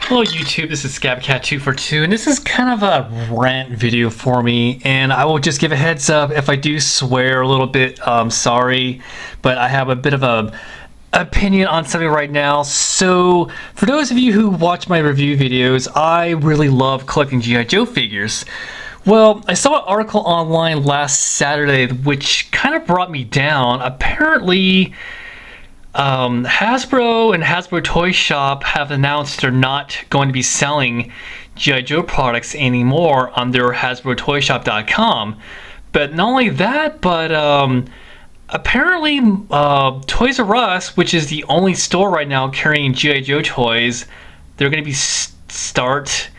Hello YouTube, this is ScabCat242 and this is kind of a rant video for me, and I will just give a heads up if I do swear a little bit. Sorry, but I have a bit of a opinion on something right now. So for those of you who watch my review videos, I really love collecting G.I. Joe figures. Well, I saw an article online last Saturday which kind of brought me down. Apparently Hasbro and Hasbro Toy Shop have announced they're not going to be selling G.I. Joe products anymore on their HasbroToyShop.com. But not only that, but apparently Toys R Us, which is the only store right now carrying G.I. Joe toys, they're going to be start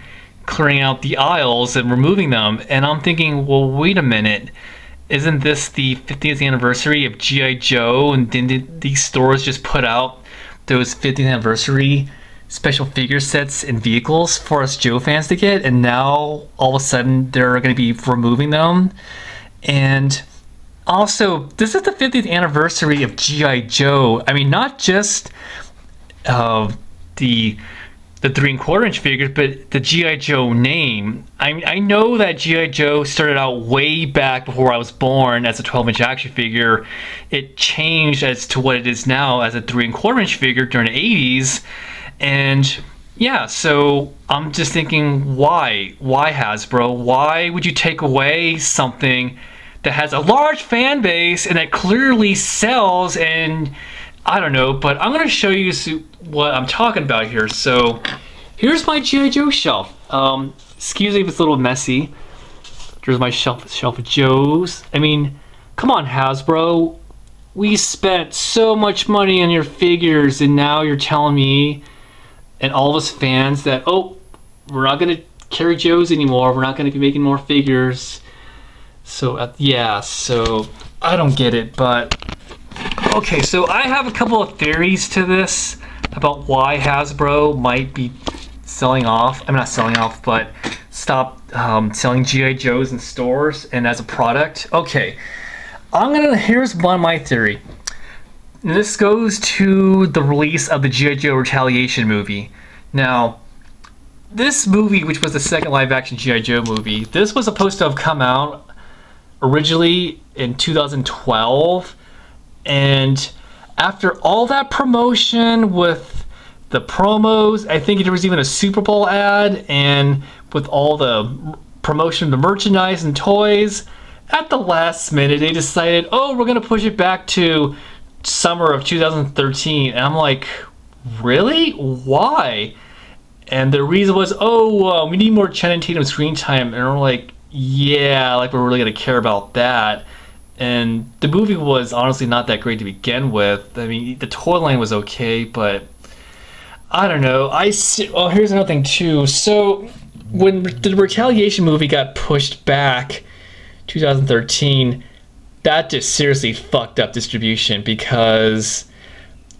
clearing out the aisles and removing them. And I'm thinking, well, wait a minute. Isn't this the 50th anniversary of G.I. Joe? And didn't these stores just put out those 50th anniversary special figure sets and vehicles for us Joe fans to get? And now all of a sudden they're going to be removing them. And also, this is the 50th anniversary of G.I. Joe. I mean, not just the 3 1/4 inch figures, but the G.I. Joe name. I know that G.I. Joe started out way back before I was born as a 12-inch action figure. It changed as to what it is now as a 3 1/4 inch figure during the 80s. And yeah, so I'm just thinking, why Hasbro? Why would you take away something that has a large fan base and that clearly sells? And I don't know, but I'm going to show you what I'm talking about here. So here's my G.I. Joe shelf. Excuse me if it's a little messy. There's my shelf of Joes. I mean, come on, Hasbro. We spent so much money on your figures, and now you're telling me and all of us fans that, oh, we're not going to carry Joes anymore. We're not going to be making more figures. So, yeah, so I don't get it, but okay, so I have a couple of theories to this about why Hasbro might be selling off. I'm not selling off, but stop selling G.I. Joes in stores and as a product. Okay, here's one of my theory. And this goes to the release of the G.I. Joe Retaliation movie. Now, this movie, which was the second live-action G.I. Joe movie, this was supposed to have come out originally in 2012. And after all that promotion with the promos, I think there was even a Super Bowl ad, and with all the promotion of the merchandise and toys, at the last minute they decided, oh, we're going to push it back to summer of 2013. And I'm like, really? Why? And the reason was, oh, we need more Channing Tatum screen time. And we're like, yeah, like we're really going to care about that. And the movie was honestly not that great to begin with. I mean, the toy line was okay, but I don't know. Oh, here's another thing too. So when the Retaliation movie got pushed back 2013, that just seriously fucked up distribution, because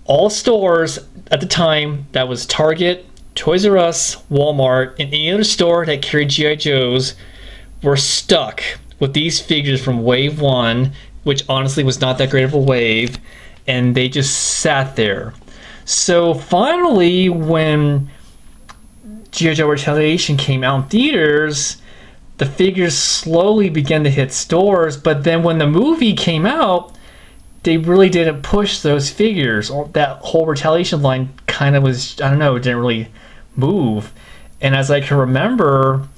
all stores at the time, that was Target, Toys R Us, Walmart, and any other store that carried G.I. Joes, were stuck with these figures from Wave 1, which honestly was not that great of a wave, and they just sat there. So finally, when G.I. Joe Retaliation came out in theaters, the figures slowly began to hit stores, but then when the movie came out, they really didn't push those figures. That whole Retaliation line kind of was, I don't know, it didn't really move. And as I can remember,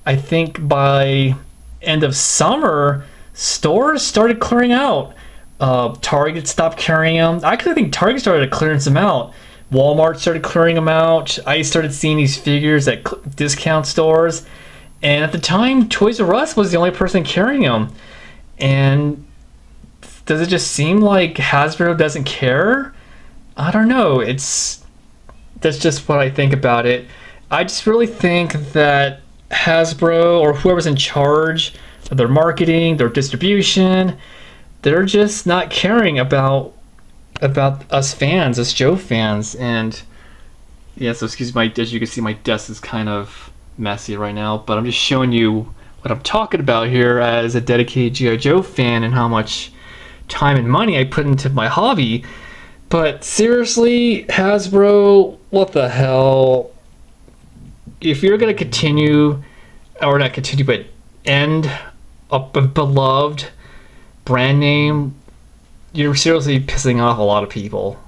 I think by end of summer, stores started clearing out. Target stopped carrying them. I actually think Target started clearing some out. Walmart started clearing them out. I started seeing these figures at discount stores, and at the time, Toys R Us was the only person carrying them. And does it just seem like Hasbro doesn't care? I don't know. That's just what I think about it. I just really think that Hasbro, or whoever's in charge of their marketing, their distribution, they're just not caring about us fans, us Joe fans. And yeah, so excuse me, as you can see, my desk is kind of messy right now, but I'm just showing you what I'm talking about here as a dedicated G.I. Joe fan and how much time and money I put into my hobby. But seriously, Hasbro, what the hell? if you're gonna continue, or not continue, but end a beloved brand name, you're seriously pissing off a lot of people.